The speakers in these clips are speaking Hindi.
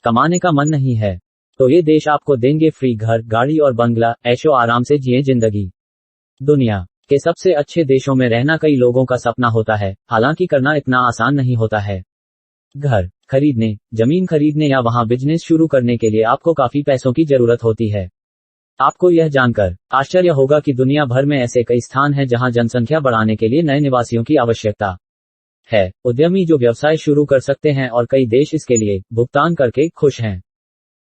कमाने का मन नहीं है, तो ये देश आपको देंगे फ्री घर, गाड़ी और बंगला, ऐशो आराम से जिए जिंदगी। दुनिया के सबसे अच्छे देशों में रहना कई लोगों का सपना होता है, हालांकि करना इतना आसान नहीं होता है। घर खरीदने, जमीन खरीदने या वहां बिजनेस शुरू करने के लिए आपको काफी पैसों की जरूरत होती है। आपको यह जानकर आश्चर्य होगा कि दुनिया भर में ऐसे कई स्थान हैं जहां जनसंख्या बढ़ाने के लिए नए निवासियों की आवश्यकता है। उद्यमी जो व्यवसाय शुरू कर सकते हैं और कई देश इसके लिए भुगतान करके खुश हैं।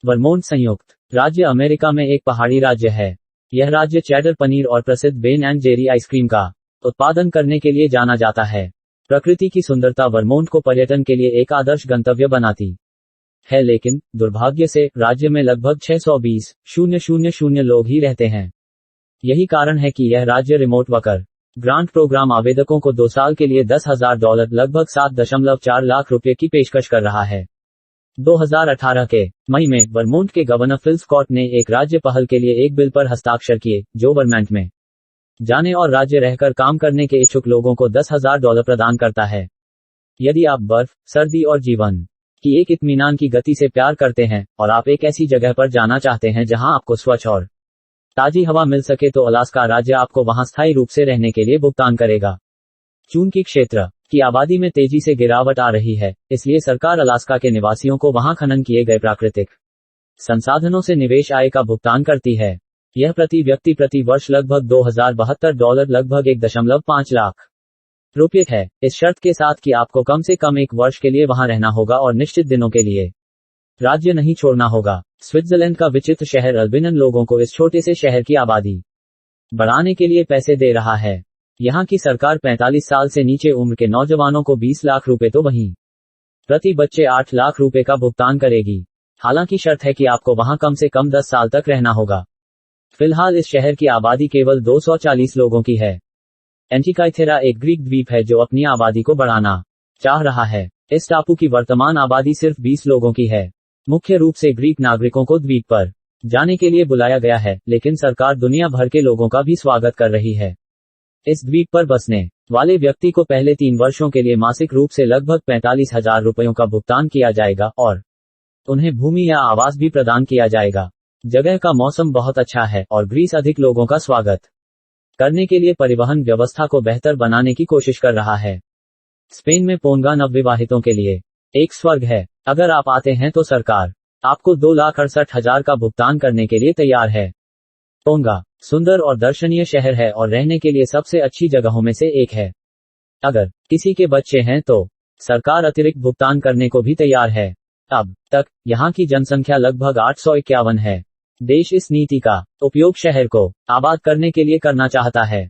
वर्मोंट संयुक्त राज्य अमेरिका में एक पहाड़ी राज्य है। यह राज्य चैडर पनीर और प्रसिद्ध बेन एंड जेरी आइसक्रीम का उत्पादन करने के लिए जाना जाता है। प्रकृति की सुंदरता वर्मोंट को पर्यटन के लिए एक आदर्श गंतव्य बनाती है, लेकिन दुर्भाग्य से राज्य में लगभग 620,000 लोग ही रहते हैं। यही कारण है कि यह राज्य रिमोट वर्कर ग्रांट प्रोग्राम आवेदकों को 2 साल के लिए $10,000 लगभग 7.4 लाख रुपए की पेशकश कर रहा है। 2018 के मई में वर्मोंट के गवर्नर फिल स्कॉट ने एक राज्य पहल के लिए एक बिल पर हस्ताक्षर किए, जो वर्मोंट में जाने और राज्य रहकर काम करने के इच्छुक लोगों को $10,000 प्रदान करता है। यदि आप बर्फ, सर्दी और जीवन की एक इत्मीनान की गति से प्यार करते हैं और आप एक ऐसी जगह पर जाना चाहते हैं जहां आपको स्वच्छ और ताजी हवा मिल सके, तो अलास्का राज्य आपको वहां स्थायी रूप से रहने के लिए भुगतान करेगा। चूंकि क्षेत्र की आबादी में तेजी से गिरावट आ रही है, इसलिए सरकार अलास्का के निवासियों को वहां खनन किए गए प्राकृतिक संसाधनों से निवेश आय का भुगतान करती है। यह प्रति व्यक्ति प्रति वर्ष लगभग $2,072 लगभग 1.5 लाख रुपये है, इस शर्त के साथ कि आपको कम से कम 1 वर्ष के लिए वहां रहना होगा और निश्चित दिनों के लिए राज्य नहीं छोड़ना होगा। स्विट्जरलैंड का विचित्र शहर अल्बिनन लोगों को इस छोटे से शहर की आबादी बढ़ाने के लिए पैसे दे रहा है। यहाँ की सरकार 45 साल से नीचे उम्र के नौजवानों को 20 लाख रुपए तो वहीं प्रति बच्चे 8 लाख रुपए का भुगतान करेगी। हालांकि शर्त है कि आपको वहां कम से कम 10 साल तक रहना होगा। फिलहाल इस शहर की आबादी केवल 240 लोगों की है। एंटिकाइथेरा एक ग्रीक द्वीप है जो अपनी आबादी को बढ़ाना चाह रहा है। इस टापू की वर्तमान आबादी सिर्फ 20 लोगों की है। मुख्य रूप से ग्रीक नागरिकों को द्वीप पर जाने के लिए बुलाया गया है, लेकिन सरकार दुनिया भर के लोगों का भी स्वागत कर रही है। इस द्वीप पर बसने वाले व्यक्ति को पहले 3 वर्षों के लिए मासिक रूप से लगभग 45,000 रुपयों का भुगतान किया जाएगा और उन्हें भूमि या आवास भी प्रदान किया जाएगा। जगह का मौसम बहुत अच्छा है और ग्रीस अधिक लोगों का स्वागत करने के लिए परिवहन व्यवस्था को बेहतर बनाने की कोशिश कर रहा है। स्पेन में पोंगा नवविवाहितों के लिए एक स्वर्ग है। अगर आप आते हैं तो सरकार आपको 2,68,000 का भुगतान करने के लिए तैयार है। पोंगा सुंदर और दर्शनीय शहर है और रहने के लिए सबसे अच्छी जगहों में से एक है। अगर किसी के बच्चे हैं तो सरकार अतिरिक्त भुगतान करने को भी तैयार है। अब तक यहाँ की जनसंख्या लगभग 851 है। देश इस नीति का उपयोग शहर को आबाद करने के लिए करना चाहता है।